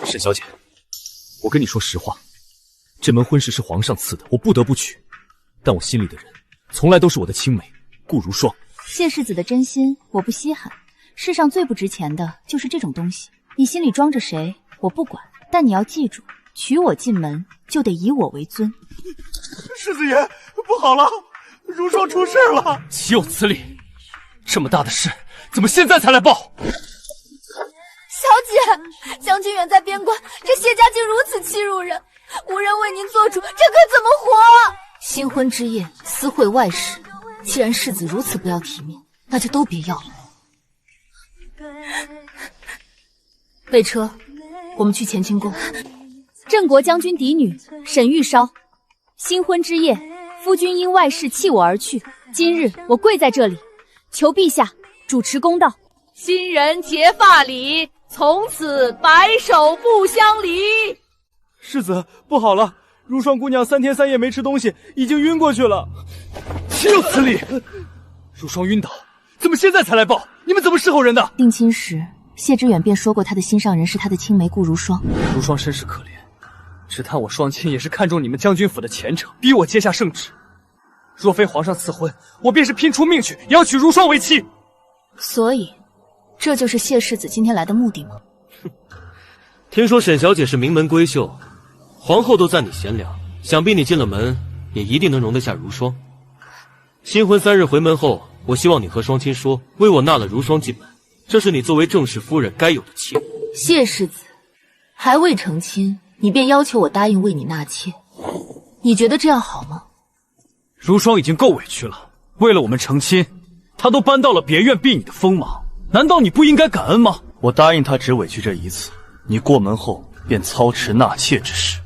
沈小姐，我跟你说实话，这门婚事是皇上赐的，我不得不娶。但我心里的人，从来都是我的青梅顾如霜。谢世子的真心我不稀罕，世上最不值钱的就是这种东西。你心里装着谁，我不管，但你要记住，娶我进门就得以我为尊。世子爷，不好了，如霜出事了！岂有此理！这么大的事，怎么现在才来报？小姐，将军远在边关，这谢家竟如此欺辱人，无人为您做主，这可怎么活？新婚之夜私会外事，既然世子如此不要体面，那就都别要了。备车，我们去乾清宫。郑国将军嫡女沈玉烧，新婚之夜，夫君因外事弃我而去，今日我跪在这里，求陛下主持公道。新人结发礼，从此白首不相离。世子，不好了，如霜姑娘3天3夜没吃东西，已经晕过去了。岂有此理！如霜晕倒，怎么现在才来报？你们怎么伺候人的？定亲时，谢知远便说过他的心上人是他的青梅顾如霜。如霜身世可怜，只叹我双亲也是看中你们将军府的前程，逼我接下圣旨。若非皇上赐婚，我便是拼出命去，也要娶如霜为妻。所以，这就是谢世子今天来的目的吗？哼，听说沈小姐是名门闺秀，皇后都赞你贤良，想必你进了门也一定能容得下如霜。新婚3日回门后，我希望你和双亲说，为我纳了如霜进门，这是你作为正室夫人该有的气度。谢世子，还未成亲，你便要求我答应为你纳妾，你觉得这样好吗？如霜已经够委屈了，为了我们成亲，她都搬到了别院避你的锋芒，难道你不应该感恩吗？我答应她只委屈这一次，你过门后便操持纳妾之事。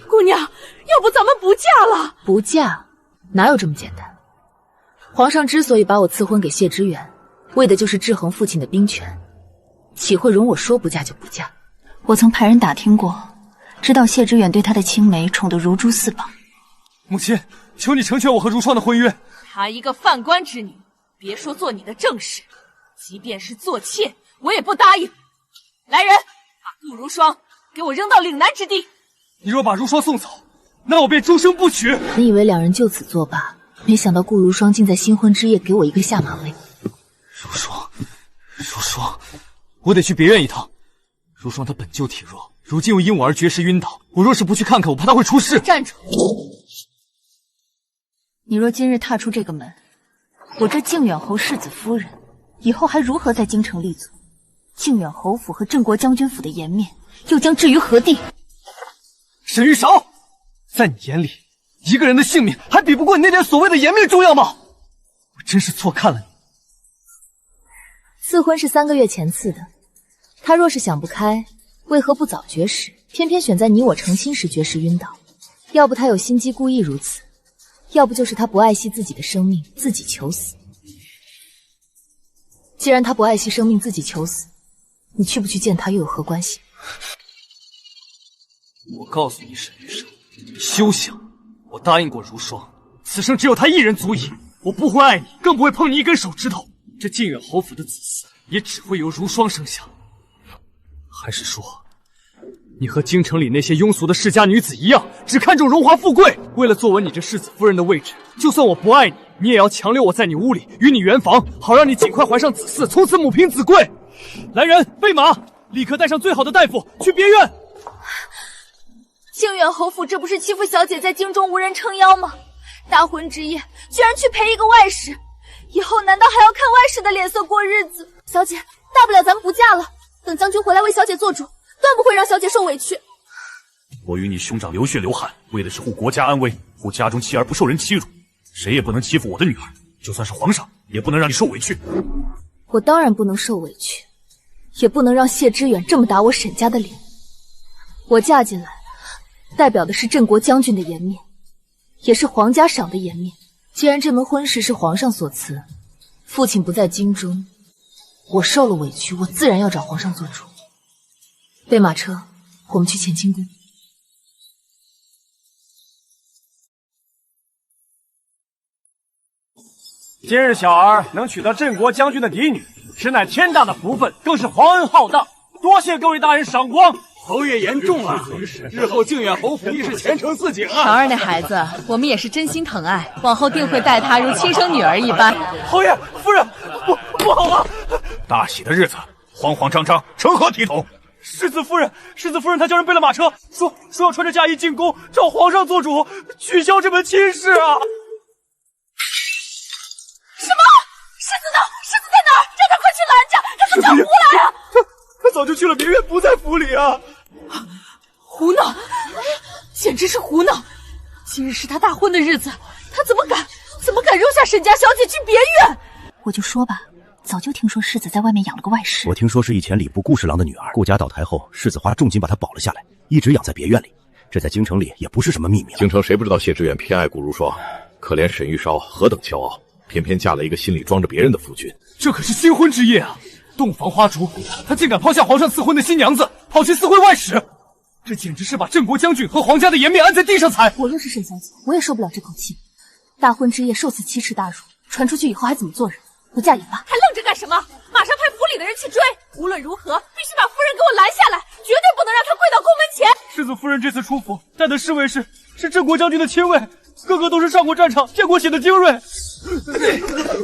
姑娘，要不咱们不嫁了？不嫁？哪有这么简单？皇上之所以把我赐婚给谢知远，为的就是制衡父亲的兵权，岂会容我说不嫁就不嫁？我曾派人打听过，知道谢知远对他的青梅宠得如珠似宝。母亲，求你成全我和如霜的婚约。她一个宦官之女，别说做你的正室，即便是做妾，我也不答应。来人，把顾如霜给我扔到岭南之地。你若把如霜送走，那我便终生不娶。你以为两人就此作罢，没想到顾如霜竟在新婚之夜给我一个下马威。如霜，我得去别院一趟。如霜她本就体弱，如今又因我而绝食晕倒，我若是不去看看，我怕她会出事。站住！你若今日踏出这个门，我这靖远侯世子夫人以后还如何在京城立足？靖远侯府和镇国将军府的颜面又将置于何地？沈玉韶，在你眼里，一个人的性命还比不过你那点所谓的颜面重要吗？我真是错看了你。赐婚是3个月前赐的，他若是想不开，为何不早绝食，偏偏选在你我成亲时绝食晕倒？要不他有心机故意如此，要不就是他不爱惜自己的生命，自己求死。既然他不爱惜生命，自己求死，你去不去见他又有何关系？我告诉你，沈玉韶，休想！我答应过如霜，此生只有她一人足矣。我不会爱你，更不会碰你一根手指头。这靖远侯府的子嗣也只会由如霜生下。还是说，你和京城里那些庸俗的世家女子一样，只看重荣华富贵？为了坐稳你这世子夫人的位置，就算我不爱你，你也要强留我在你屋里，与你圆房，好让你尽快怀上子嗣，从此母凭子贵。来人，备马，立刻带上最好的大夫去别院。靖远侯府这不是欺负小姐在京中无人撑腰吗？大婚之夜居然去陪一个外室，以后难道还要看外室的脸色过日子？小姐，大不了咱们不嫁了，等将军回来为小姐做主，断不会让小姐受委屈。我与你兄长流血流汗，为的是护国家安危，护家中妻儿不受人欺辱。谁也不能欺负我的女儿，就算是皇上，也不能让你受委屈。我当然不能受委屈，也不能让谢知远这么打我沈家的脸。我嫁进来，代表的是镇国将军的颜面，也是皇家赏的颜面。既然这门婚事是皇上所赐，父亲不在京中，我受了委屈，我自然要找皇上做主。备马车，我们去乾清宫。今日小儿能娶到镇国将军的嫡女，实乃天大的福分，更是皇恩浩荡，多谢各位大人赏光。侯爷言重了，日后靖远侯府亦是前程似锦啊！乔儿那孩子，我们也是真心疼爱，往后定会待她如亲生女儿一般。侯爷夫人，不好了！大喜的日子，慌慌张张，成何体统？世子夫人她叫人备了马车，说要穿着嫁衣进宫，找皇上做主，取消这门亲事啊！什么？世子呢？世子在哪儿？让他快去拦着，让他叫胡来啊！他早就去了别院，不在府里啊！胡闹，简直是胡闹！今日是他大婚的日子，他怎么敢扔下沈家小姐去别院？我就说吧，早就听说世子在外面养了个外室。我听说是以前礼部顾侍郎的女儿，顾家倒台后，世子花重金把她保了下来，一直养在别院里。这在京城里也不是什么秘密了。京城谁不知道谢知远偏爱顾如霜？可怜沈玉烧何等骄傲，偏偏嫁了一个心里装着别人的夫君。这可是新婚之夜啊！洞房花烛，他竟敢抛下皇上赐婚的新娘子，跑去私会外室，这简直是把镇国将军和皇家的颜面按在地上踩！我若是沈小姐，我也受不了这口气。大婚之夜受此奇耻大辱，传出去以后还怎么做人？我嫁人吧！还愣着干什么？马上派府里的人去追！无论如何，必须把夫人给我拦下来，绝对不能让她跪到宫门前！世子夫人这次出府带的侍卫是镇国将军的亲卫，个个都是上过战场、见过血的精锐。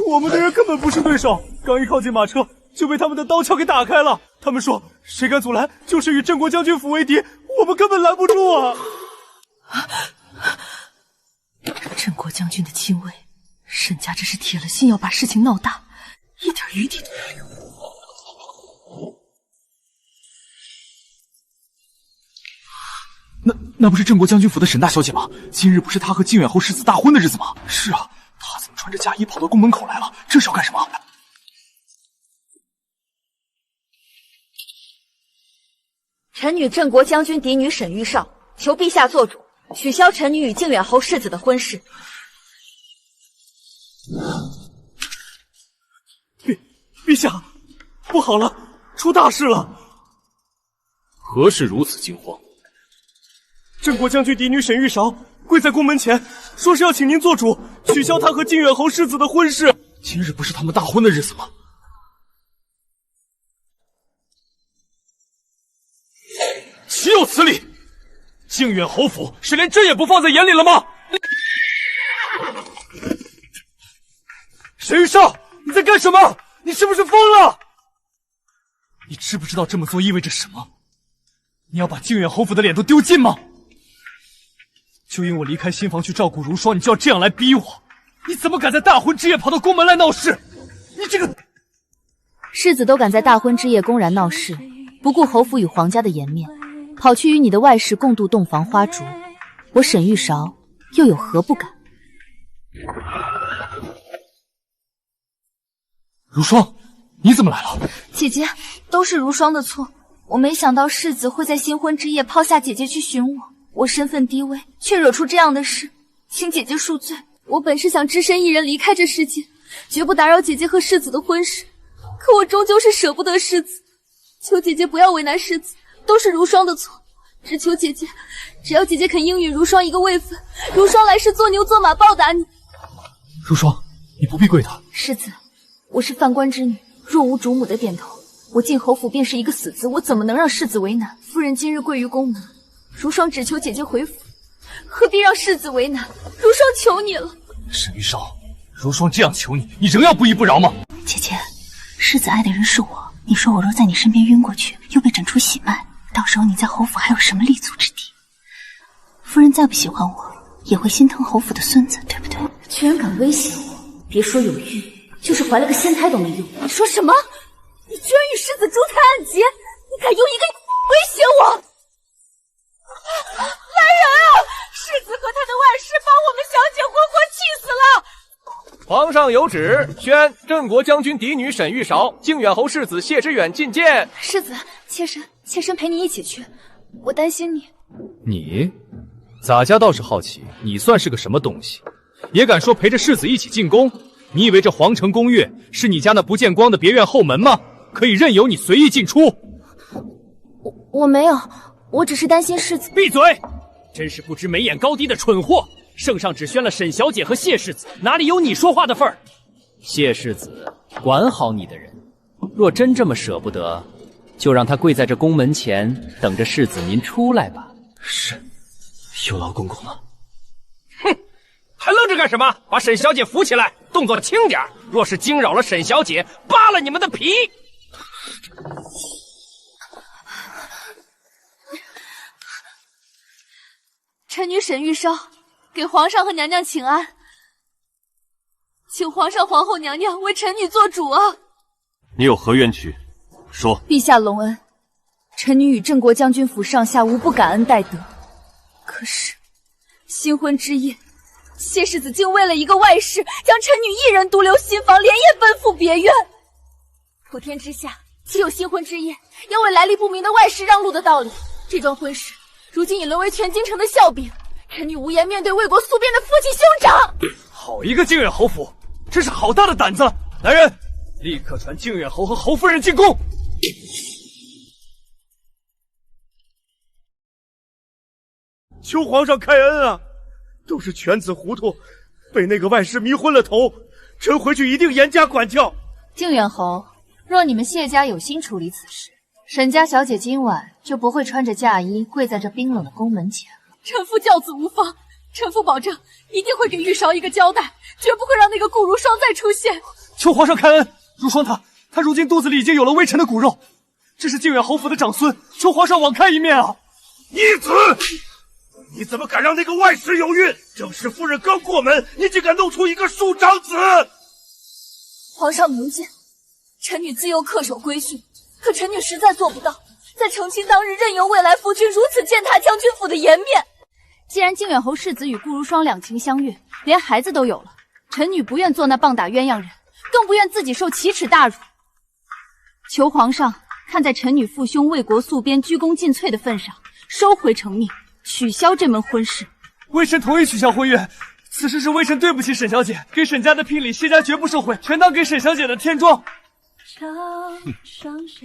我们的人根本不是对手，刚一靠近马车，就被他们的刀鞘给打开了。他们说，谁敢阻拦，就是与镇国将军府为敌，我们根本拦不住啊！镇国将军的亲卫，沈家这是铁了心要把事情闹大，一点余地都没有。那不是镇国将军府的沈大小姐吗？今日不是她和靖远侯世子大婚的日子吗？是啊，她怎么穿着嫁衣跑到宫门口来了？这是要干什么？臣女镇国将军嫡女沈玉少，求陛下做主，取消臣女与靖远侯世子的婚事。陛下，不好了，出大事了！何事如此惊慌？镇国将军嫡女沈玉韶跪在宫门前，说是要请您做主，取消她和靖远侯世子的婚事。今日不是他们大婚的日子吗？岂有此理！靖远侯府是连这也不放在眼里了吗？沈玉韶，你在干什么？你是不是疯了？你知不知道这么做意味着什么？你要把靖远侯府的脸都丢尽吗？就因我离开新房去照顾如霜，你就要这样来逼我？你怎么敢在大婚之夜跑到宫门来闹事？你这个世子都敢在大婚之夜公然闹事，不顾侯府与皇家的颜面，跑去与你的外室共度洞房花烛，我沈玉韶又有何不敢？如霜，你怎么来了？姐姐，都是如霜的错，我没想到世子会在新婚之夜抛下姐姐去寻我，我身份低微，却惹出这样的事，请姐姐恕罪。我本是想只身一人离开这世界，绝不打扰姐姐和世子的婚事，可我终究是舍不得世子，求姐姐不要为难世子，都是如霜的错，只求姐姐，只要姐姐肯应允如霜一个位分，如霜来世做牛做马报答你。如霜，你不必跪他。世子，我是犯官之女，若无主母的点头，我进侯府便是一个死字，我怎么能让世子为难？夫人今日跪于宫门，如霜只求姐姐回府，何必让世子为难？如霜求你了。沈玉韶，如霜这样求你，你仍要不依不饶吗？姐姐，世子爱的人是我，你说我若在你身边晕过去，又被诊出喜脉，到时候你在侯府还有什么立足之地？夫人再不喜欢我，也会心疼侯府的孙子，对不对？居然敢威胁我，别说有孕，就是怀了个仙胎都没用。你说什么？你居然与世子珠胎暗结，你敢用一个威胁我？来人啊！世子和他的外室把我们小姐活活气死了！皇上有旨，宣镇国将军嫡女沈玉韶、靖远侯世子谢知远觐见。世子，妾身陪你一起去，我担心你。你？洒家倒是好奇，你算是个什么东西，也敢说陪着世子一起进宫？你以为这皇城宫乐是你家那不见光的别院后门吗？可以任由你随意进出？我没有，我只是担心世子。闭嘴！真是不知眉眼高低的蠢货！圣上只宣了沈小姐和谢世子，哪里有你说话的份儿？谢世子，管好你的人，若真这么舍不得，就让他跪在这宫门前，等着世子您出来吧。是，有劳公公了。哼，还愣着干什么？把沈小姐扶起来，动作轻点。若是惊扰了沈小姐，扒了你们的皮！臣女沈玉烧给皇上和娘娘请安，请皇上、皇后娘娘为臣女做主啊！你有何冤屈？说。陛下隆恩，臣女与镇国将军府上下无不感恩戴德。可是新婚之夜，谢世子竟为了一个外室，将臣女一人独留新房，连夜奔赴别院。普天之下，岂有新婚之夜要为来历不明的外室让路的道理？这桩婚事如今已沦为全京城的笑柄，臣女无颜面对魏国宿边的父亲兄长。好一个靖远侯府，真是好大的胆子！来人，立刻传靖远侯和侯夫人进宫。求皇上开恩啊！都是犬子糊涂，被那个外室迷昏了头。臣回去一定严加管教。靖远侯，若你们谢家有心处理此事，沈家小姐今晚就不会穿着嫁衣跪在这冰冷的宫门前了。臣妇教子无方，臣妇保证一定会给玉韶一个交代，绝不会让那个顾如霜再出现。求皇上开恩，如霜他如今肚子里已经有了微臣的骨肉，这是靖远侯府的长孙，求皇上网开一面啊！逆子！你怎么敢让那个外室有孕？正室夫人刚过门，你竟敢弄出一个庶长子！皇上明鉴，臣女自幼恪守规训，可臣女实在做不到，在成亲当日任由未来夫君如此践踏将军府的颜面。既然靖远侯世子与顾如霜两情相悦，连孩子都有了，臣女不愿做那棒打鸳鸯人，更不愿自己受奇耻大辱。求皇上看在臣女父兄为国宿边、鞠躬尽瘁的份上，收回成命，取消这门婚事。微臣同意取消婚约，此事是微臣对不起沈小姐，给沈家的聘礼，谢家绝不受贿，全当给沈小姐的添妆。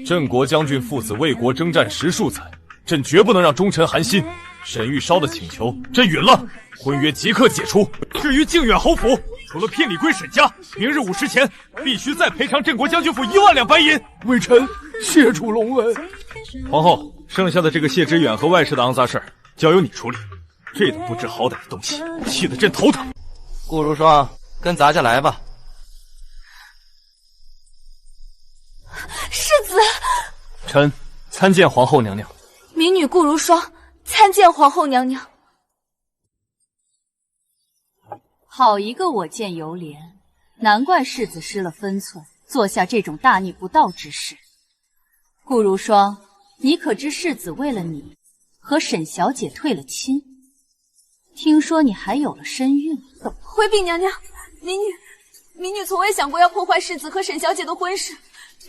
镇国将军父子为国征战10数载，朕绝不能让忠臣寒心。沈玉烧的请求，朕允了，婚约即刻解除。至于靖远侯府，除了聘礼归沈家，明日午时前必须再赔偿镇国将军府1万两白银。微臣谢主隆恩。皇后，剩下的这个谢知远和外室的肮脏事儿，交由你处理。这等不知好歹的东西，气得朕头疼。顾如霜，跟咱家来吧。世子，臣参见皇后娘娘。民女顾如霜参见皇后娘娘。好一个我见犹怜，难怪世子失了分寸，做下这种大逆不道之事。顾如霜，你可知世子为了你和沈小姐退了亲？听说你还有了身孕。回禀娘娘，民女从未想过要破坏世子和沈小姐的婚事。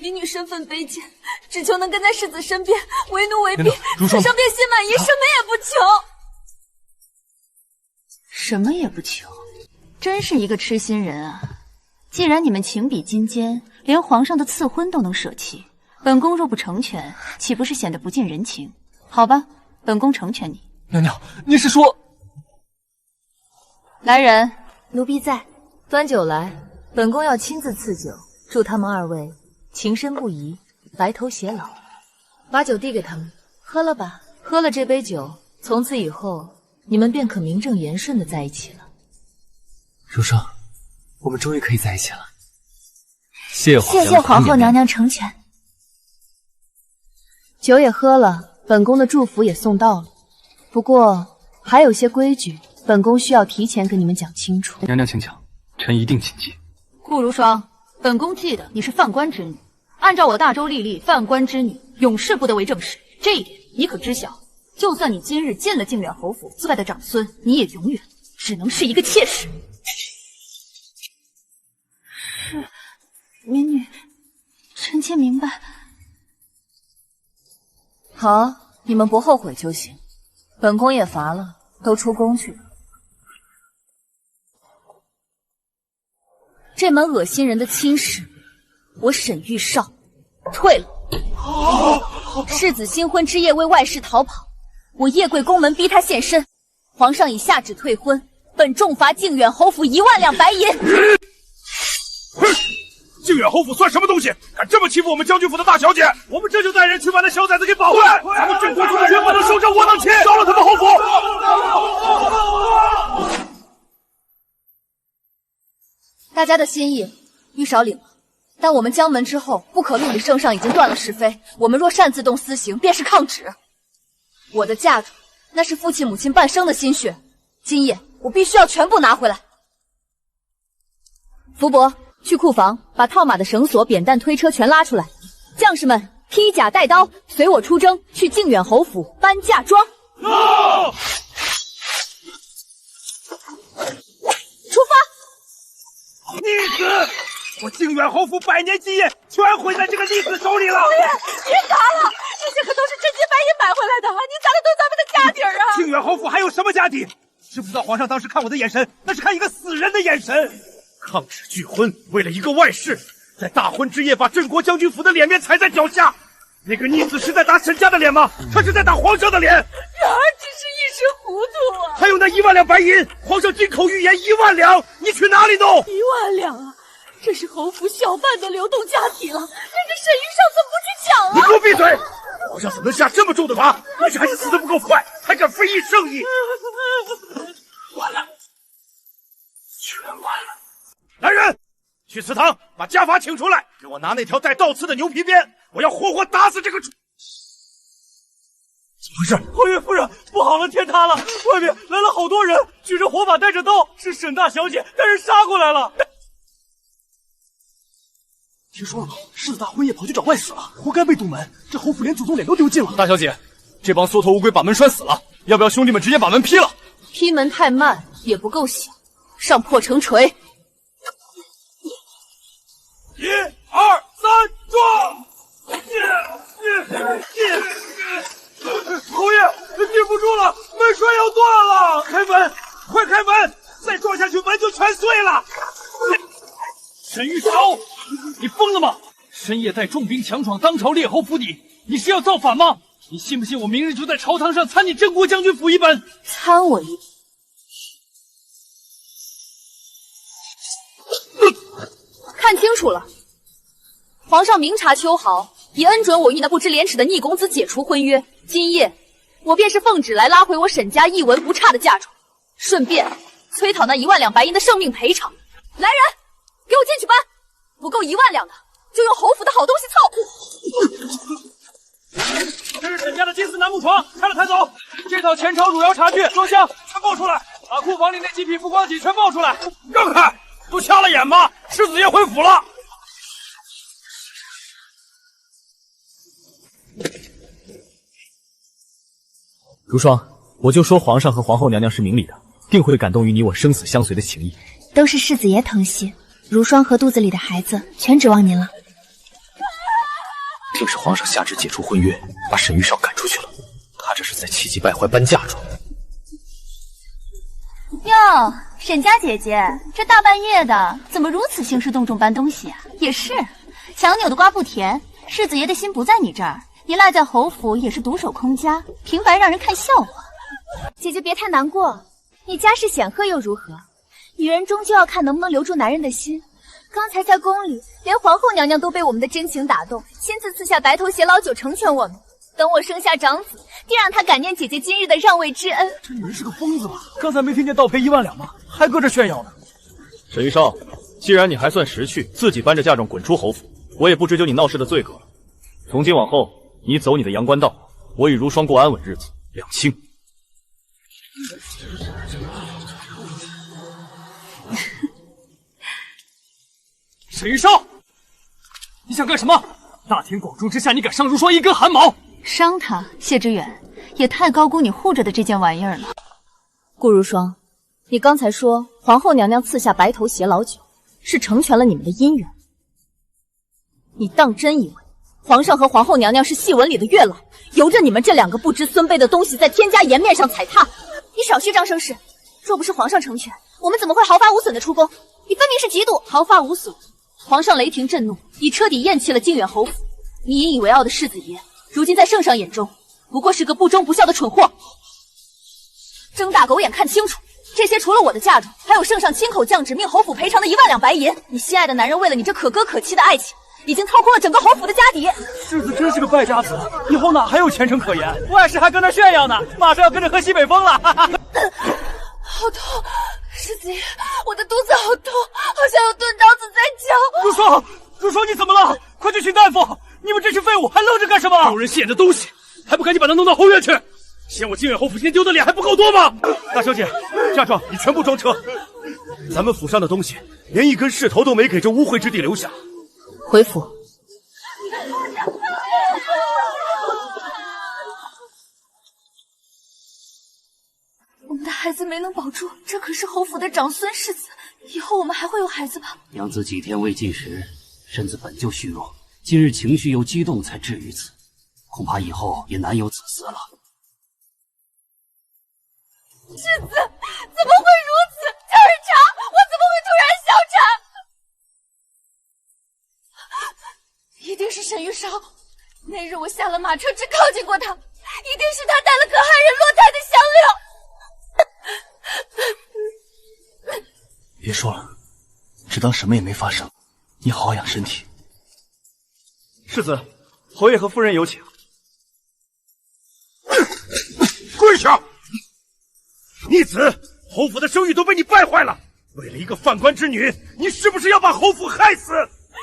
民女身份卑贱，只求能跟在世子身边，为奴为婢，此生便心满意，什么也不求。什么也不求，真是一个痴心人啊！既然你们情比金坚，连皇上的赐婚都能舍弃，本宫若不成全，岂不是显得不近人情？好吧，本宫成全你。娘娘，你是说……来人，奴婢在。端酒来，本宫要亲自赐酒，祝他们二位情深不移，白头偕老。把酒递给他们，喝了吧。喝了这杯酒，从此以后你们便可名正言顺的在一起了。如霜，我们终于可以在一起了。谢谢皇后娘娘成全。酒也喝了，本宫的祝福也送到了。不过还有些规矩，本宫需要提前跟你们讲清楚。娘娘请讲，臣一定谨记。顾如霜，本宫记得你是犯官之女，按照我大周历例，犯官之女永世不得为正室，这一点你可知晓？就算你今日进了靖远侯府，自外的长孙，你也永远只能是一个妾室。是，民女臣妾明白。好，你们不后悔就行。本宫也乏了，都出宫去了。这门恶心人的亲事，我沈玉少退了。世子新婚之夜为外室逃跑，我夜跪宫门逼他现身，皇上已下旨退婚，本重罚靖远侯府1万两白银。靖靖远侯府算什么东西？敢这么欺负我们将军府的大小姐！我们这就带人去把那小崽子给绑回来！咱们镇国中绝不能收这窝囊气，烧了他们侯府！大家的心意，玉少领了。但我们将门之后，不可录里圣上已经断了是非。我们若擅自动私刑，便是抗旨。我的嫁妆，那是父亲母亲半生的心血，今夜我必须要全部拿回来。福伯，去库房把套马的绳索、扁担、推车全拉出来。将士们，披甲带刀，随我出征，去靖远侯府搬嫁妆。出发！逆子！我靖远侯府百年基业全毁在这个逆子手里了！侯爷，别砸了，这些可都是真金白银买回来的，您砸的都是咱们的家底儿啊！靖远侯府还有什么家底？知不知道皇上当时看我的眼神，那是看一个死人的眼神。抗旨拒婚，为了一个外室，在大婚之夜把镇国将军府的脸面踩在脚下。那个逆子是在打沈家的脸吗？他是在打皇上的脸。然而只是一时糊涂啊！还有那1万两白银，皇上金口玉言1万两，你去哪里弄？1万两啊！这是侯府小半的流动家体了，人家沈御上怎么不去抢啊？你给我闭嘴！皇上怎么能下这么重的罚？你这孩子死得不够快，还敢非议圣意！完了，全完了！来人，去祠堂把家法请出来，给我拿那条带倒刺的牛皮鞭，我要活活打死这个畜！怎么回事？侯爷夫人，不好了，天塌了！外面来了好多人，举着火把，带着刀，是沈大小姐带人杀过来了。听说了吗？狮子大婚夜跑去找外死了，活该被堵门。这侯府连祖宗脸都丢尽了。大小姐，这帮缩头乌龟把门拴死了，要不要兄弟们直接把门劈了？劈门太慢，也不够响，上破城锤！1、2、3，撞！侯爷，顶不住了，门栓要断了！开门，快开门！再撞下去，门就全碎了！沈玉韶，你疯了吗？深夜带重兵强闯当朝列侯府邸，你是要造反吗？你信不信我明日就在朝堂上参你镇国将军府一本？参我一本？看清楚了，皇上明察秋毫，已恩准我与那不知廉耻的逆公子解除婚约。今夜我便是奉旨来拉回我沈家一文不差的嫁妆，顺便催讨那1万两白银的生命赔偿。来人，给我进去搬！不够1万两的，就用侯府的好东西凑。这是沈家的金丝楠木床，拆了抬走。这套前朝汝窑茶具、装箱全抱出来，把库房里那几匹浮光戟全抱出来。让开！都瞎了眼吗？世子爷回府了。如霜，我就说皇上和皇后娘娘是明理的，定会感动于你我生死相随的情谊。都是世子爷疼惜，如霜和肚子里的孩子全指望您了。定是皇上下旨解除婚约，把沈玉少赶出去了。他这是在气急败坏搬嫁妆。哟，沈家姐姐，这大半夜的，怎么如此兴师动众搬东西啊？也是，强扭的瓜不甜，世子爷的心不在你这儿，你赖在侯府也是独守空家，平白让人看笑话。姐姐别太难过，你家世显赫又如何？女人终究要看能不能留住男人的心。刚才在宫里，连皇后娘娘都被我们的真情打动，亲自赐下白头偕老酒成全我们。等我生下长子，定让他感念姐姐今日的让位之恩。这女人是个疯子吧？刚才没听见倒赔1万两吗？还搁这炫耀呢。沈玉少，既然你还算识趣，自己搬着嫁妆滚出侯府，我也不追究你闹事的罪过了。从今往后，你走你的阳关道，我与如霜过安稳日子，两清。沈玉少，你想干什么？大庭广众之下，你敢伤如霜一根汗毛？伤他，谢知远也太高估你护着的这件玩意儿了。顾如霜，你刚才说皇后娘娘赐下白头偕老酒，是成全了你们的姻缘。你当真以为皇上和皇后娘娘是戏文里的月老，由着你们这两个不知孙卑的东西在天家颜面上踩踏？你少虚张声势！若不是皇上成全，我们怎么会毫发无损的出宫？你分明是嫉妒！毫发无损！皇上雷霆震怒，已彻底厌弃了靖远侯府。你引以为傲的世子爷，如今在圣上眼中，不过是个不忠不孝的蠢货。睁大狗眼看清楚，这些除了我的嫁妆，还有圣上亲口降旨命侯府赔偿的1万两白银。你心爱的男人为了你这可歌可泣的爱情，已经掏空了整个侯府的家底。世子真是个败家子，以后哪还有前程可言？外室还跟那炫耀呢，马上要跟着喝西北风了。好痛，世子爷，我的肚子好痛，好像有钝刀子在绞。如霜，你怎么了？快去请大夫！你们这群废物还愣着干什么？有人献的东西，还不赶紧把他弄到后院去！嫌我靖远侯府先丢的脸还不够多吗？大小姐，嫁妆你全部装车。咱们府上的东西，连一根势头都没给这污秽之地留下。回府。我们的孩子没能保住，这可是侯府的长孙世子，以后我们还会有孩子吧？娘子几天未进食，身子本就虚弱，今日情绪又激动，才至于此，恐怕以后也难有子嗣了。世子，怎么会如此？叫人查，我怎么会突然消产？一定是沈玉韶。那日我下了马车，只靠近过他，一定是他带了可害人落胎的香料。别说了，只当什么也没发生。你好好养身体。世子，侯爷和夫人有请。跪下！逆子，侯府的声誉都被你败坏了。为了一个宦官之女，你是不是要把侯府害死？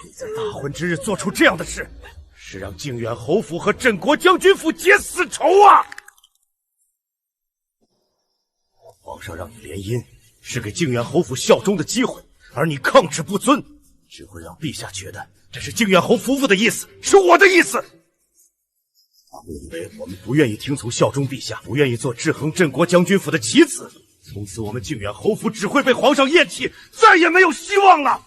你在大婚之日做出这样的事，是让靖远侯府和镇国将军府结死仇啊！皇上让你联姻，是给靖远侯府效忠的机会，而你抗旨不遵，只会让陛下觉得这是靖远侯夫妇的意思，是我的意思。我以为我们不愿意听从效忠陛下，不愿意做制衡镇国将军府的棋子，从此我们靖远侯府只会被皇上厌弃，再也没有希望了。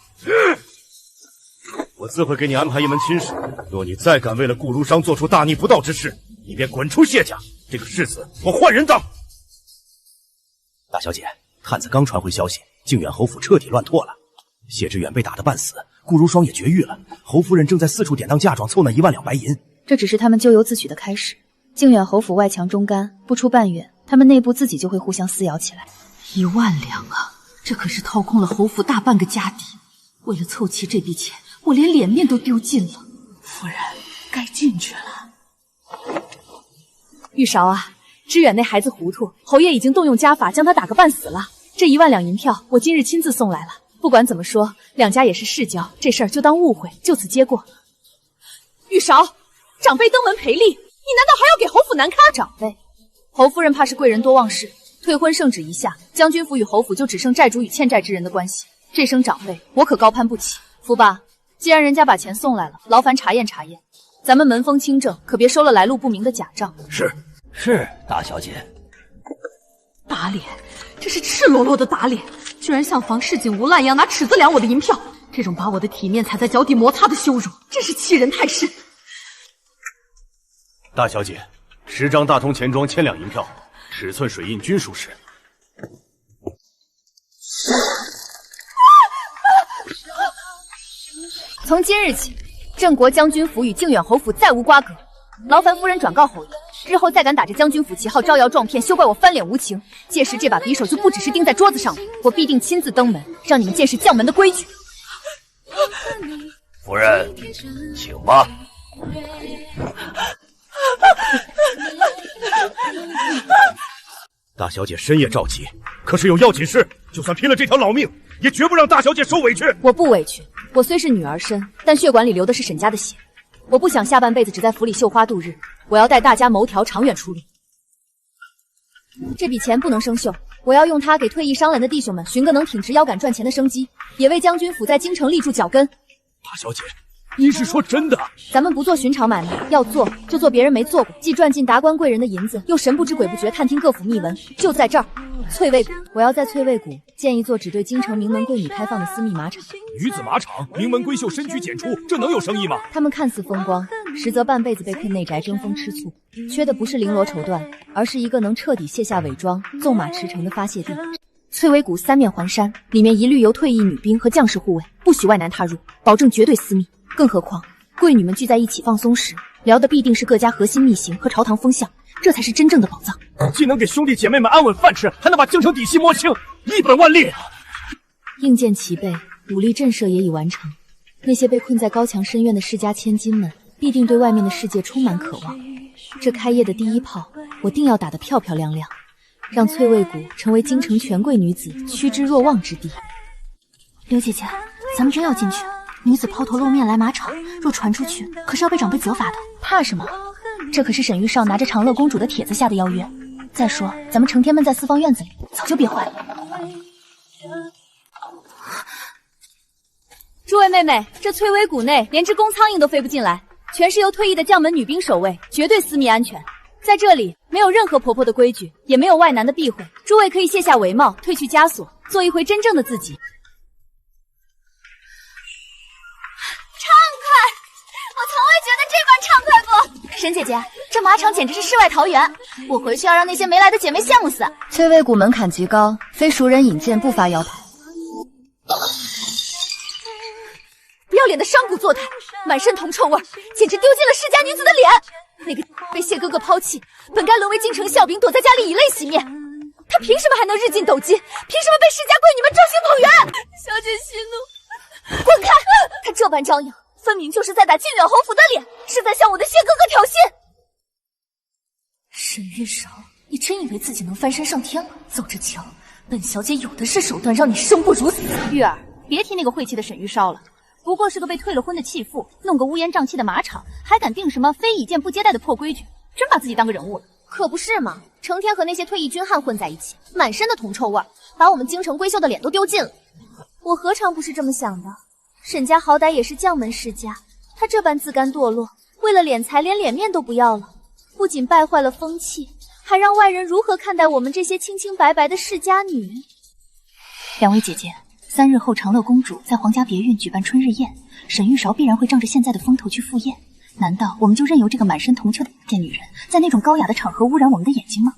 我自会给你安排一门亲事，若你再敢为了顾如霜做出大逆不道之事，你便滚出谢家，这个世子我换人当。大小姐，探子刚传回消息，靖远侯府彻底乱拓了，谢知远被打得半死，顾如霜也绝育了，侯夫人正在四处典当嫁妆，凑那1万两白银。这只是他们咎由自取的开始。靖远侯府外强中干，不出半月，他们内部自己就会互相撕咬起来。1万两啊，这可是掏空了侯府大半个家底。为了凑齐这笔钱，我连脸面都丢尽了。夫人，该进去了。玉韶啊，知远那孩子糊涂，侯爷已经动用家法将他打个半死了。这1万两银票，我今日亲自送来了。不管怎么说，两家也是世交，这事儿就当误会，就此接过。玉韶，长辈登门赔礼，你难道还要给侯府难堪？长辈，侯夫人怕是贵人多忘事，退婚圣旨一下，将军府与侯府就只剩债主与欠债之人的关系。这声长辈，我可高攀不起。福爸，既然人家把钱送来了，劳烦查验查验，咱们门风清正，可别收了来路不明的假账。是，大小姐。打脸，这是赤裸裸的打脸，居然像防市井无赖一样拿尺子量我的银票，这种把我的体面踩在脚底摩擦的羞辱，真是欺人太甚。大小姐，10张大通钱庄1000两银票，尺寸水印均属实。从今日起，镇国将军府与靖远侯府再无瓜葛，劳烦夫人转告侯爷，日后再敢打着将军府旗号招摇撞骗，休怪我翻脸无情。届时这把匕首就不只是钉在桌子上了，我必定亲自登门，让你们见识将门的规矩。夫人，请吧。大小姐深夜召集，可是有要紧事，就算拼了这条老命，也绝不让大小姐受委屈。我不委屈，我虽是女儿身，但血管里流的是沈家的血。我不想下半辈子只在府里绣花度日，我要带大家谋条长远出路。这笔钱不能生锈，我要用它给退役伤员的弟兄们寻个能挺直腰杆赚钱的生机，也为将军府在京城立住脚跟。大小姐，您是说真的？咱们不做寻常买卖，要做就做别人没做过，既赚进达官贵人的银子，又神不知鬼不觉探听各府秘闻。就在这儿，翠微谷，我要在翠微谷建一座只对京城名门贵女开放的私密马场。女子马场，名门闺秀深居简出，这能有生意吗？他们看似风光，实则半辈子被困内宅，争风吃醋，缺的不是绫罗绸缎，而是一个能彻底卸下伪装，纵马驰骋的发泄地。翠微谷3面环山，里面一律由退役女兵和将士护卫，不许外男踏入，保证绝对私密。更何况贵女们聚在一起放松时，聊的必定是各家核心秘辛和朝堂风向，这才是真正的宝藏。既能给兄弟姐妹们安稳饭吃，还能把京城底细摸清，一本万利。硬件齐备，武力震慑也已完成。那些被困在高墙深院的世家千金们，必定对外面的世界充满渴望。这开业的第一炮，我定要打得漂漂亮亮，让翠微谷成为京城权贵女子趋之若鹜之地。刘姐姐，咱们真要进去？女子抛头露面来马场，若传出去，可是要被长辈责罚的。怕什么？这可是沈玉少拿着长乐公主的帖子下的邀约。再说，咱们成天闷在四方院子里，早就憋坏了。诸位妹妹，这翠微谷内连只公苍蝇都飞不进来，全是由退役的将门女兵守卫，绝对私密安全。在这里没有任何婆婆的规矩，也没有外男的避讳，诸位可以卸下帷帽，褪去枷锁，做一回真正的自己。畅快！我从未觉得这般畅快过。沈姐姐，这马场简直是世外桃源，我回去要让那些没来的姐妹羡慕死。翠微谷门槛极高，非熟人引荐不发腰牌。不要脸的商贾坐台，满身铜臭味，简直丢尽了世家女子的脸。那个被谢哥哥抛弃，本该沦为京城笑柄，躲在家里以泪洗面。他凭什么还能日进斗金？凭什么被世家贵女们众星捧月？小姐息怒，滚开！他这般张扬，分明就是在打靖远侯府的脸，是在向我的谢哥哥挑衅。沈玉韶，你真以为自己能翻身上天了？走着瞧，本小姐有的是手段，让你生不如死。玉儿，别提那个晦气的沈玉烧了。不过是个被退了婚的弃妇，弄个乌烟瘴气的马场，还敢定什么非以剑不接待的破规矩，真把自己当个人物了。可不是嘛，成天和那些退役军汉混在一起，满身的铜臭味，把我们京城闺秀的脸都丢尽了。我何尝不是这么想的？沈家好歹也是将门世家，他这般自甘堕落，为了敛财连脸面都不要了，不仅败坏了风气，还让外人如何看待我们这些清清白白的世家女？两位姐姐，3日后长乐公主在皇家别院举办春日宴，沈玉韶必然会仗着现在的风头去赴宴。难道我们就任由这个满身铜臭的贱女人在那种高雅的场合污染我们的眼睛吗？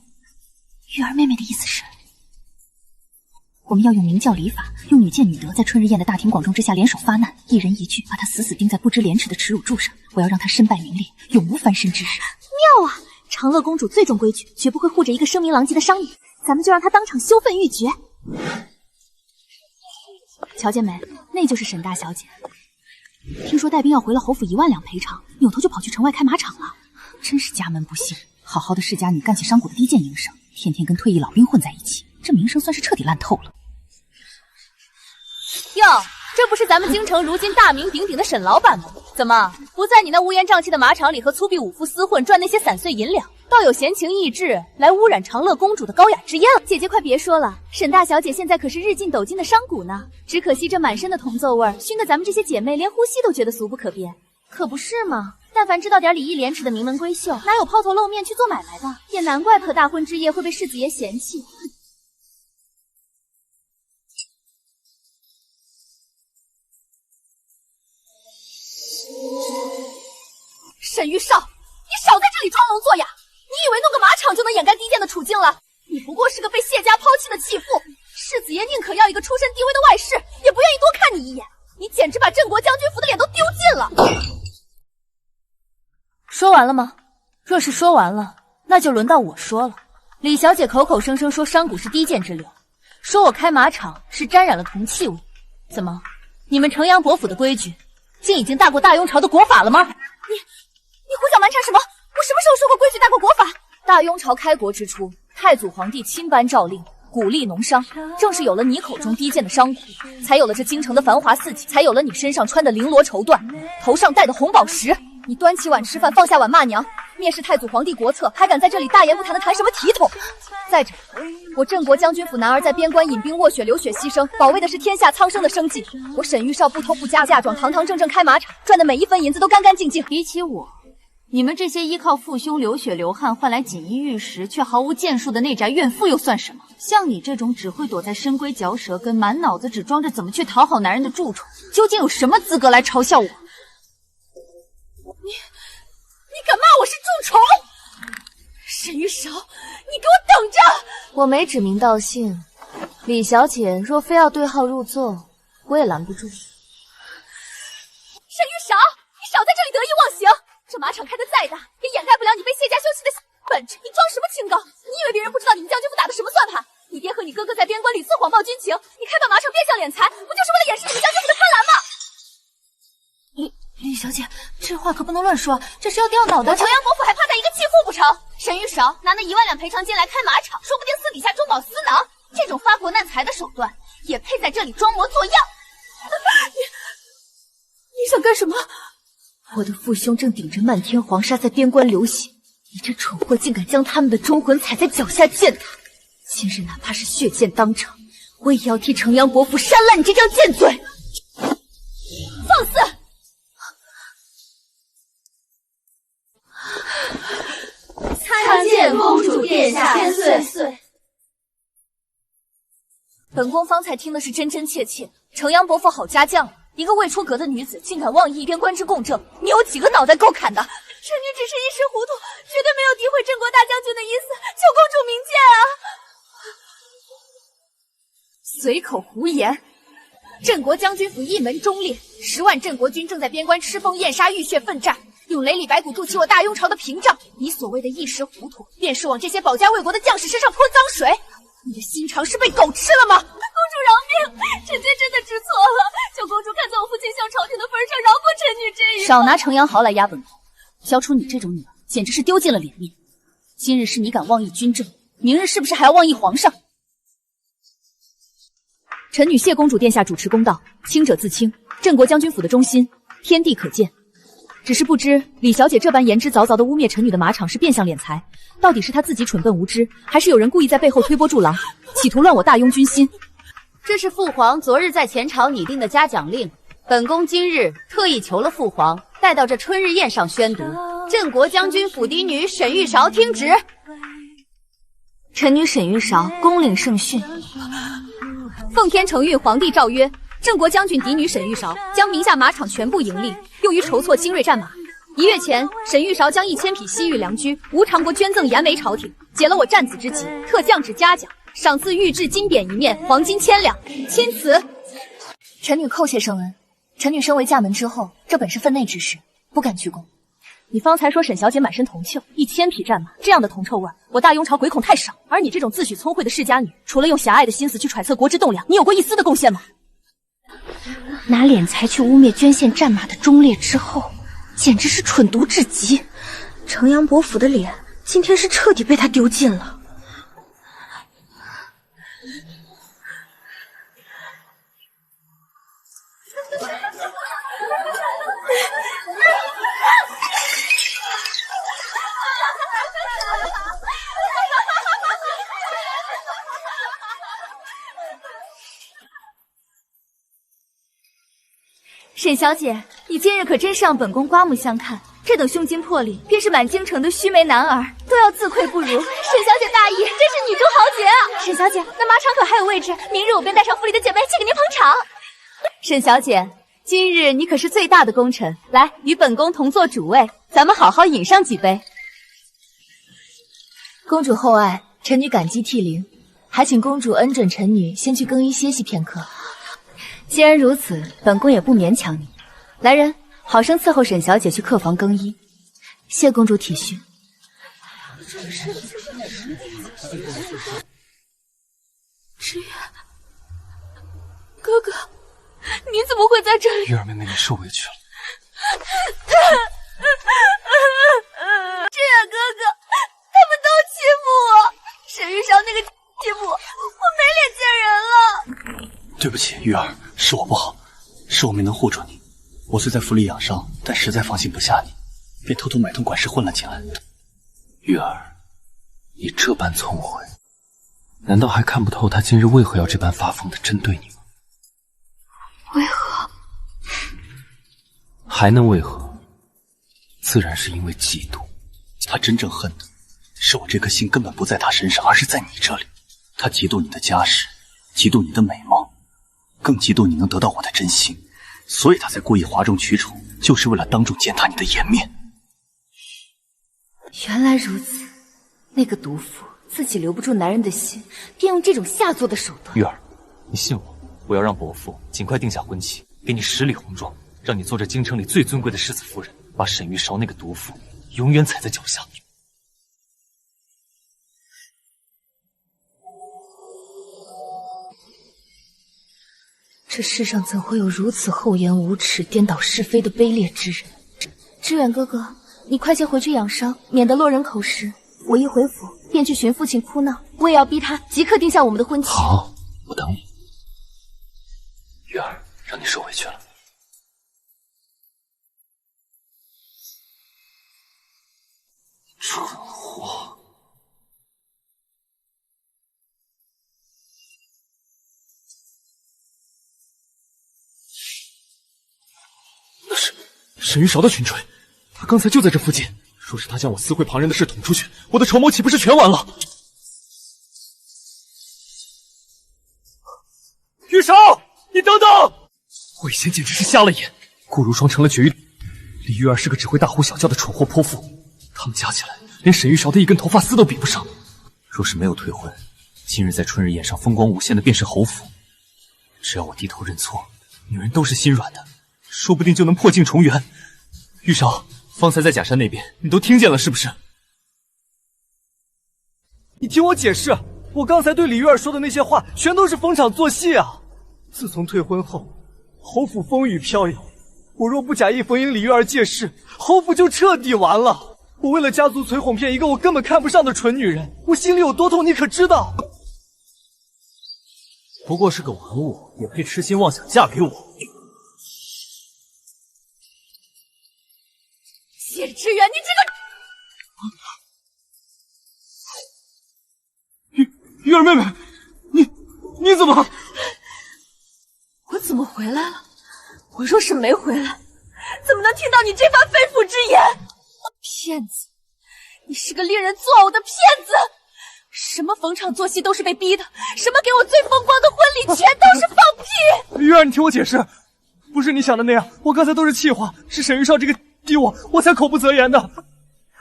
玉儿妹妹的意思是，我们要用明教礼法，用女贱女德，在春日宴的大庭广众之下联手发难，一人一句，把她死死钉在不知廉耻的耻辱柱上。我要让她身败名裂，永无翻身之日。妙啊！长乐公主最重规矩，绝不会护着一个声名狼藉的商女，咱们就让她当场羞愤欲绝。乔见没？那就是沈大小姐。听说带兵要回了侯府1万两赔偿，扭头就跑去城外开马场了。真是家门不幸，好好的世家女干起商贾的低贱营生，天天跟退役老兵混在一起，这名声算是彻底烂透了。哟，这不是咱们京城如今大名鼎鼎的沈老板吗？怎么不在你那乌烟瘴气的马场里和粗鄙武夫厮混，赚那些散碎银两，倒有闲情逸致来污染长乐公主的高雅之宴了？姐姐快别说了，沈大小姐现在可是日进斗金的商贾呢，只可惜这满身的铜臭味，熏得咱们这些姐妹连呼吸都觉得俗不可编。可不是嘛，但凡知道点礼义廉耻的名门闺秀，哪有抛头露面去做买卖的？也难怪可大婚之夜会被世子爷嫌弃。沈玉少，你少在这里装聋作哑！你以为弄个马场就能掩盖低贱的处境了？你不过是个被谢家抛弃的弃妇，世子爷宁可要一个出身低微的外室，也不愿意多看你一眼。你简直把镇国将军府的脸都丢尽了！说完了吗？若是说完了，那就轮到我说了。李小姐口口声声说商贾是低贱之流，说我开马场是沾染了铜气味。怎么，你们城阳伯府的规矩，竟已经大过大雍朝的国法了吗？你胡搅蛮缠什么？我什么时候说过规矩大过国法？大雍朝开国之初，太祖皇帝亲颁诏令，鼓励农商，正是有了你口中低贱的商贾，才有了这京城的繁华四季，才有了你身上穿的绫罗绸缎，头上戴的红宝石。你端起碗吃饭，放下碗骂娘，蔑视太祖皇帝国策，还敢在这里大言不惭的谈什么体统？再者，我镇国将军府男儿在边关引兵卧雪流血牺牲，保卫的是天下苍生的生计。我沈玉少不偷不嫁，嫁妆堂堂正正开马场，赚的每一分银子都干干净净。比起我，你们这些依靠父兄流血流汗换来锦衣玉食却毫无建树的内宅怨妇又算什么？像你这种只会躲在深闺嚼舌根，满脑子只装着怎么去讨好男人的蛀虫，究竟有什么资格来嘲笑我？你敢骂我是蛀虫？沈玉韶，你给我等着！我没指名道姓，李小姐若非要对号入座，我也拦不住。沈玉韶，你少在这里得意忘形！这马场开得再再大，也掩盖不了你被谢家修习的本质。你装什么清高？你以为别人不知道你们将军府打的什么算盘？你爹和你哥哥在边关里自谎报军情，你开到马场变相敛财，不就是为了掩饰你们将军府的贪婪吗？李小姐，这话可不能乱说，这是要掉脑袋。我城阳伯父还怕他一个弃妇不成？沈玉韶拿那1万两赔偿金来开马场，说不定私底下中饱私囊。这种发国难财的手段，也配在这里装模作样？你想干什么？我的父兄正顶着漫天黄沙在边关流血，你这蠢货竟敢将他们的忠魂踩在脚下践踏！今日哪怕是血溅当场，我也要替城阳伯父扇烂你这张贱嘴！放肆！参见公主殿下千岁。本宫方才听的是真真切切，城阳伯父好家将，一个未出阁的女子竟敢妄议边关之共政，你有几个脑袋够砍的？臣女只是一时糊涂，绝对没有诋毁镇国大将军的意思，求公主明鉴啊！随口胡言！镇国将军府一门忠烈，10万镇国军正在边关吃风咽沙浴血奋战，用雷里白骨筑起我大雍朝的屏障。你所谓的一时糊涂，便是往这些保家卫国的将士身上泼脏水。你的心肠是被狗吃了吗？公主饶命，臣妾真的知错了，求公主看在我父亲向朝廷的份上，饶过臣女这一回。少拿程阳豪来压本宫，教出你这种女儿，简直是丢尽了脸面。今日是你敢妄议军政，明日是不是还要妄议皇上？臣女谢公主殿下主持公道，清者自清，镇国将军府的忠心，天地可见。只是不知李小姐这般言之凿凿的污蔑臣女的马场是变相敛财，到底是她自己蠢笨无知，还是有人故意在背后推波助澜，企图乱我大雍军心？这是父皇昨日在前朝拟定的嘉奖令，本宫今日特意求了父皇，带到这春日宴上宣读。镇国将军府嫡女沈玉韶听旨。臣女沈玉韶恭领圣训。奉天承运皇帝诏曰，镇国将军嫡女沈玉韶将名下马场全部盈利用于筹措精锐战马。1月前，沈玉韶将1000匹西域良驹无偿国捐赠延眉朝廷，解了我战子之急，特降旨嘉奖，赏赐玉质金匾1面，黄金1000两。钦此。臣女叩谢圣恩。臣女身为嫁门之后，这本是分内之事，不敢居功。你方才说沈小姐满身铜臭，1000匹战马，这样的铜臭味，我大雍朝鬼恐太少。而你这种自诩聪慧的世家女，除了用狭隘的心思去揣测国之栋梁，你有过一丝的贡献吗？拿敛财去污蔑捐献战马的忠烈之后，简直是蠢毒至极。城阳伯府的脸，今天是彻底被他丢尽了。沈小姐，你今日可真是让本宫刮目相看，这等胸襟魄力，便是满京城的须眉男儿都要自愧不如。沈小姐大意，真是女中豪杰啊！沈小姐，那马场可还有位置？明日我便带上府里的姐妹去给您捧场。沈小姐，今日你可是最大的功臣，来与本宫同坐主位，咱们好好饮上几杯。公主厚爱，臣女感激涕零，还请公主恩准臣女先去更衣歇息片刻。既然如此，本宫也不勉强你。来人，好生伺候沈小姐去客房更衣。谢公主体恤。知远，哥哥，你怎么会在这里？玉儿妹妹，你受委屈了。知远哥哥，他们都欺负我，沈玉韶那个欺负我，我没脸见人了。对不起，玉儿，是我不好，是我没能护住你。我虽在府里养伤，但实在放心不下你，便偷偷买通管事混了进来。玉儿，你这般聪慧，难道还看不透他今日为何要这般发疯的针对你吗？为何？还能为何？自然是因为嫉妒。他真正恨的是我这颗心根本不在他身上，而是在你这里。他嫉妒你的家世，嫉妒你的美貌，更嫉妒你能得到我的真心，所以他才故意哗众取宠，就是为了当众践踏你的颜面。原来如此，那个毒妇自己留不住男人的心，便用这种下作的手段。玉儿，你信我，我要让伯父尽快定下婚期，给你10里红妆，让你做这京城里最尊贵的世子夫人，把沈玉韶那个毒妇永远踩在脚下。这世上怎会有如此厚颜无耻、颠倒是非的卑劣之人？知远哥哥，你快些回去养伤，免得落人口实。我一回府便去寻父亲哭闹，我也要逼他即刻定下我们的婚期。好，我等你。玉儿，让你受委屈了。蠢货！那是沈玉韶的裙锤，他刚才就在这附近。若是他将我私会旁人的事捅出去，我的筹谋岂不是全完了？玉韶，你等等！我以前简直是瞎了眼，顾如霜成了绝育，李玉儿是个只会大呼小叫的蠢货泼妇，他们加起来连沈玉韶的一根头发丝都比不上。若是没有退婚，今日在春日宴上风光无限的便是侯府。只要我低头认错，女人都是心软的，说不定就能破镜重圆。玉韶，方才在假山那边，你都听见了是不是？你听我解释，我刚才对李玉儿说的那些话，全都是逢场作戏啊！自从退婚后，侯府风雨飘摇，我若不假意逢迎李玉儿借势，侯府就彻底完了。我为了家族摧毁骗一个我根本看不上的蠢女人，我心里有多痛，你可知道？不过是个玩物，也配痴心妄想嫁给我？谢知远，你这个……玉儿妹妹，你怎么？我怎么回来了？我若是没回来，怎么能听到你这番肺腑之言？骗子！你是个令人作呕的骗子！什么逢场作戏都是被逼的，什么给我最风光的婚礼，全都是放屁！玉儿，你听我解释，不是你想的那样，我刚才都是气话，是沈玉少这个逼我才口不择言的。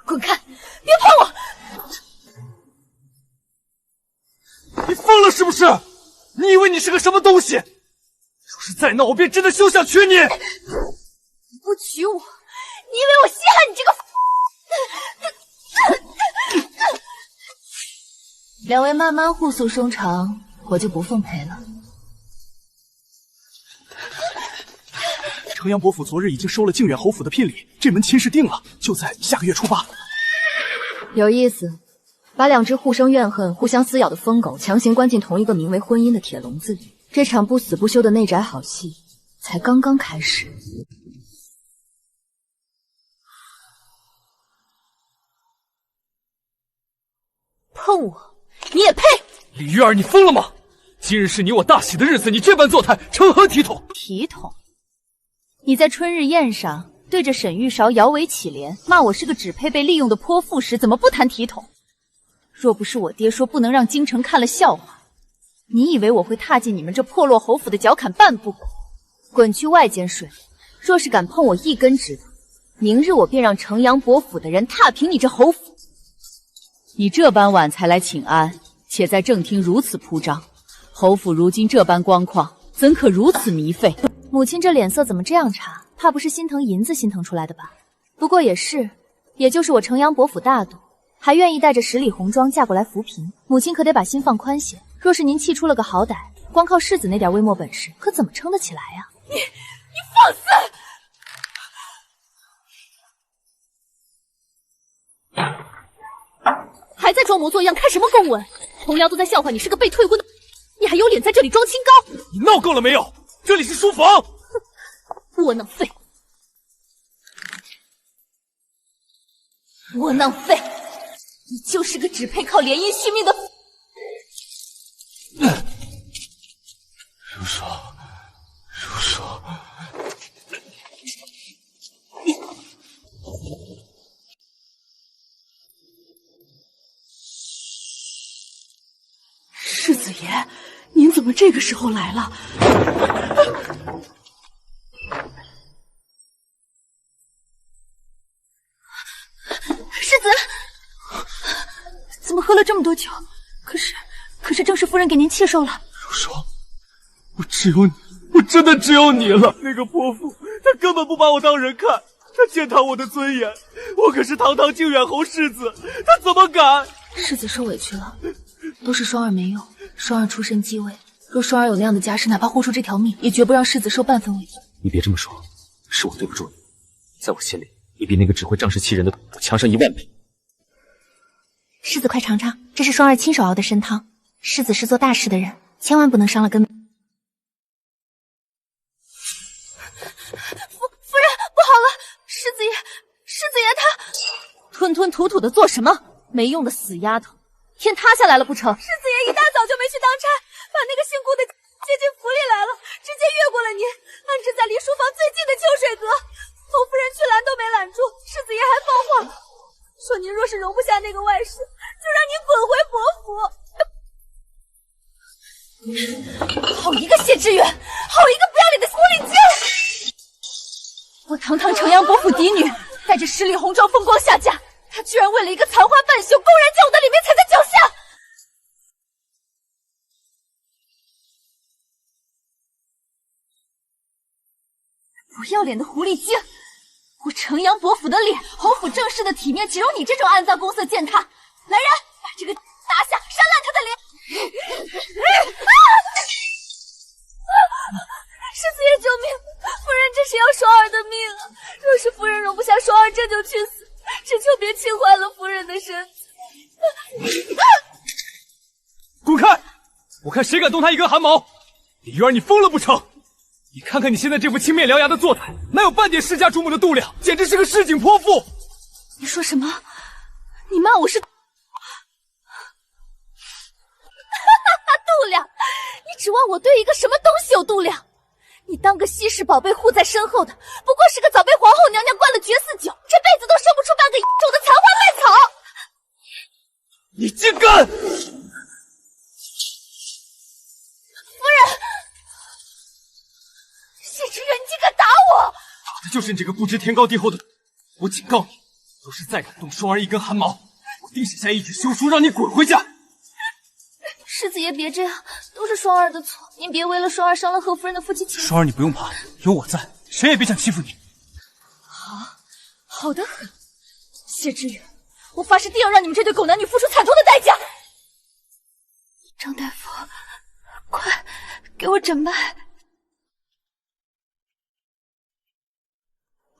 滚开！别碰我！你疯了是不是？你以为你是个什么东西？若是再闹，我便真的休想娶你！你不娶我，你以为我稀罕你这个？两位慢慢互诉衷肠，我就不奉陪了。城阳伯府昨日已经收了靖远侯府的聘礼，这门亲事定了，就在下个月初8。有意思，把两只互生怨恨、互相撕咬的疯狗强行关进同一个名为婚姻的铁笼子里，这场不死不休的内宅好戏才刚刚开始。碰我，你也配？李玉儿，你疯了吗？今日是你我大喜的日子，你这般作态，成何体统？体统？你在春日宴上对着沈玉韶摇尾乞怜，骂我是个只配被利用的泼妇时，怎么不谈体统？若不是我爹说不能让京城看了笑话，你以为我会踏进你们这破落侯府的脚坎半步？滚去外间睡！若是敢碰我一根指头，明日我便让城阳伯府的人踏平你这侯府。你这般晚才来请安，且在正厅如此铺张，侯府如今这般光况，怎可如此糜费？母亲这脸色怎么这样差？怕不是心疼银子心疼出来的吧？不过也是，也就是我城阳伯府大度，还愿意带着10里红妆嫁过来扶贫，母亲可得把心放宽些。若是您气出了个好歹，光靠世子那点微末本事，可怎么撑得起来呀？你放肆！还在装模作样，看什么公文？同僚都在笑话你是个被退婚的，你还有脸在这里装清高？你闹够了没有？这里是书房！窝囊废！窝囊废！你就是个只配靠联姻续命的。如霜，如霜。世子爷，您怎么这个时候来了？世子，怎么喝了这么多酒？可是正室夫人给您气受了。如霜，我只有你，我真的只有你了。那个泼妇，她根本不把我当人看，她践踏我的尊严，我可是堂堂靖远侯世子，他怎么敢？世子受委屈了，都是双儿没用，双儿出身继位，若双儿有那样的家世，哪怕豁出这条命，也绝不让世子受半分委屈。你别这么说，是我对不住你，在我心里，你比那个只会仗势欺人的我强上10000倍。世子快尝尝，这是双儿亲手熬的参汤。世子是做大事的人，千万不能伤了根。夫人，不好了！世子爷他吞吞吐吐的做什么？没用的死丫头，天塌下来了不成？世子爷一大早就没去当差，把那个姓顾的接进府里来了，直接越过了您，安置在离书房最近的秋水阁。侯夫人去拦都没拦住，世子爷还放话说您若是容不下那个外室，就让您滚回伯府。好一个谢知远，好一个不要脸的狐狸精！我堂堂城阳伯府嫡女，带着十里红妆风光下嫁，他居然为了一个残花半宿，公然将我的脸面踩在脚下！不要脸的狐狸精！我城阳伯府的脸，侯府正室的体面，只有你这种暗藏公色践踏！来人，把这个拿下，扇烂他的脸！世子爷救命！夫人这是要双儿的命啊！若是夫人容不下双儿，这就去死，只求别气坏了夫人的身子。滚开！我看谁敢动他一根汗毛！李玉儿，你疯了不成？你看看你现在这副青面獠牙的坐态，哪有半点世家主母的度量？简直是个市井泼妇！你说什么？你骂我是度量？你指望我对一个什么东西有度量？你当个稀世宝贝护在身后的，不过是个早被皇后娘娘灌了绝嗣酒，这辈子都生不出半个种的残花败草。你竟敢！夫人，谢知远，你竟敢打我！打的就是你这个不知天高地厚的！我警告你，若是再敢动双儿一根汗毛，我定写下一纸休书，让你滚回家！世子爷别这样，都是双儿的错，您别为了双儿伤了何夫人的夫妻情。双儿，你不用怕，有我在，谁也别想欺负你。好的很，谢知远，我发誓定要让你们这对狗男女付出惨痛的代价。张大夫，快给我诊脉。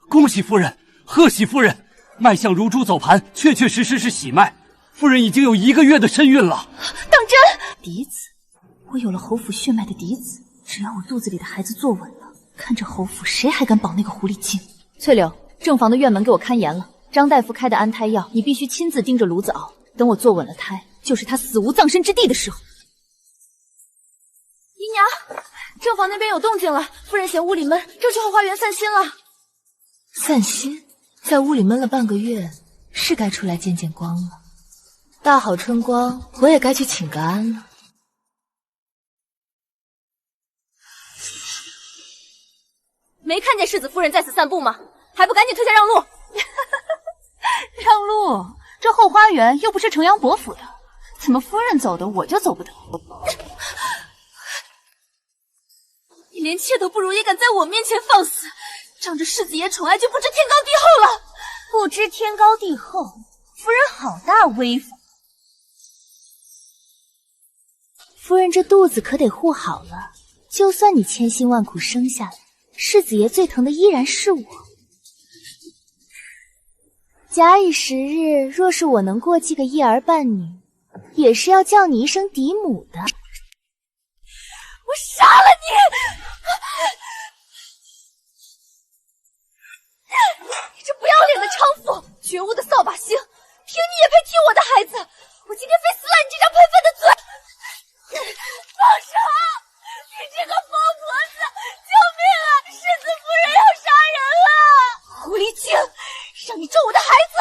恭喜夫人，贺喜夫人，脉象如珠走盘，确确实实是喜脉。夫人已经有1个月的身孕了。当真？嫡子，我有了侯府血脉的嫡子，只要我肚子里的孩子坐稳了，看着侯府谁还敢保那个狐狸精？翠柳，正房的院门给我看严了。张大夫开的安胎药，你必须亲自盯着炉子熬，等我坐稳了胎，就是他死无葬身之地的时候。姨娘，正房那边有动静了，夫人嫌屋里闷，正去后花园散心了。散心？在屋里闷了半个月，是该出来见见光了。大好春光，我也该去请个安了。没看见世子夫人在此散步吗？还不赶紧退下让路！让路？这后花园又不是城阳伯府的，怎么夫人走的我就走不得？你连妾都不如，也敢在我面前放肆，仗着世子爷宠爱就不知天高地厚了。不知天高地厚，夫人好大威风。夫人这肚子可得护好了，就算你千辛万苦生下来，世子爷最疼的依然是我。假以时日，若是我能过继个一儿半女，也是要叫你一声嫡母的。我杀了你！你这不要脸的娼妇，绝无的扫把星，凭你也配踢我的孩子？我今天非撕烂你这张喷粪的嘴！放手！你这个疯婆子！救命啊！世子夫人要杀人了！狐狸精，让你咒我的孩子！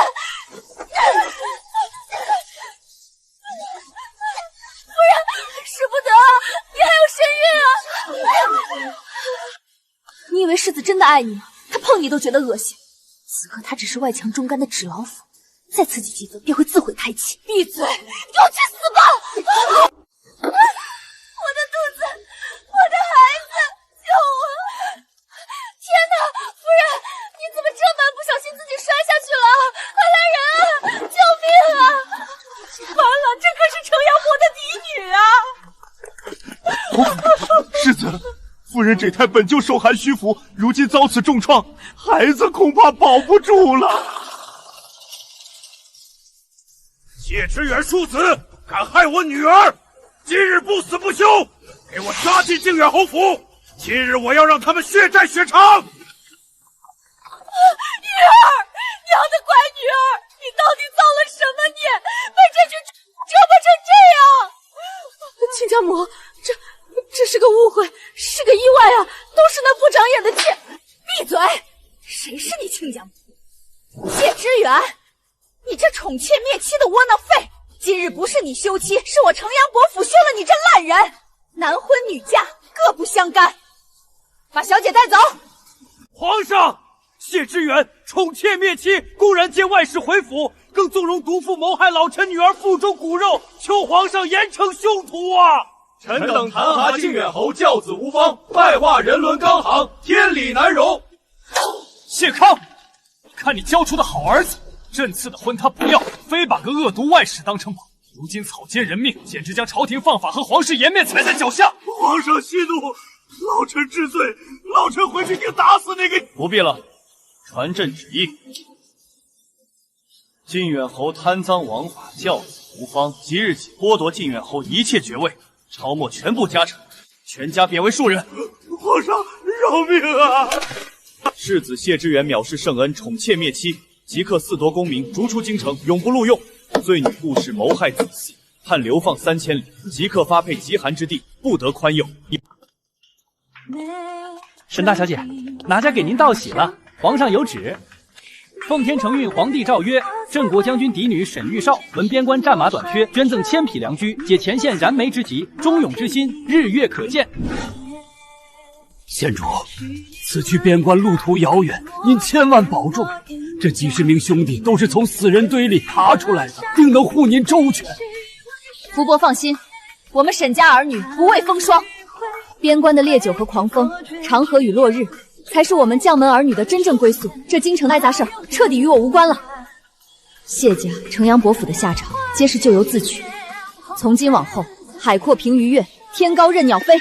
夫人，使不得，你还有身孕啊！你以为世子真的爱你吗？他碰你都觉得恶心。此刻他只是外强中干的纸老虎，再刺激几分便会自毁胎气。闭嘴！给我去死吧！我的肚子，我的孩子，救我！天哪，夫人，你怎么这么不小心自己摔下去了？夫人这胎本就受寒虚腐，如今遭此重创，孩子恐怕保不住了。谢知远庶子敢害我女儿，今日不死不休，给我抓进靖远侯府！今日我要让他们血债血偿！女儿，娘的乖女儿，你到底造了什么孽，被这群折磨成这样？亲家母，这是个误会，是个意外啊，都是那副长眼的妾。闭嘴！谁是你亲家母？谢知远，你这宠妾灭妻的窝囊废！今日不是你休妻，是我城阳伯府休了你这烂人！男婚女嫁，各不相干。把小姐带走。皇上，谢知远宠妾灭妻，公然接外室回府，更纵容毒妇谋害老臣女儿腹中骨肉，求皇上严惩凶徒啊！臣等弹劾靖远侯教子无方，败化人伦纲行，天理难容。谢康，看你教出的好儿子，朕赐的婚他不要，非把个恶毒外室当成宝。如今草菅人命，简直将朝廷放法和皇室颜面踩在脚下。皇上息怒，老臣知罪，老臣回去定打死那个。不必了，传朕旨意。靖远侯贪赃枉法，教子无方，即日起剥夺靖远侯一切爵位，抄没全部家产，全家贬为庶人。皇上饶命啊！世子谢知远藐视圣恩，宠妾灭妻，即刻肆夺功名，逐出京城，永不录用。罪女故事谋害子嗣，判流放3000里，即刻发配极寒之地，不得宽宥。沈大小姐，哪家给您道喜了？皇上有旨。奉天承运皇帝诏曰：镇国将军嫡女沈玉绍闻边关战马短缺，捐赠1000匹良驹，解前线燃眉之急，忠勇之心日月可见。县主，此去边关路途遥远，您千万保重。这几十名兄弟都是从死人堆里爬出来的，定能护您周全。福伯放心，我们沈家儿女不畏风霜。边关的烈酒和狂风，长河与落日，才是我们将门儿女的真正归宿。这京城爱杂事儿，彻底与我无关了。谢家、城阳伯府的下场，皆是咎由自取。从今往后，海阔凭鱼跃，天高任鸟飞。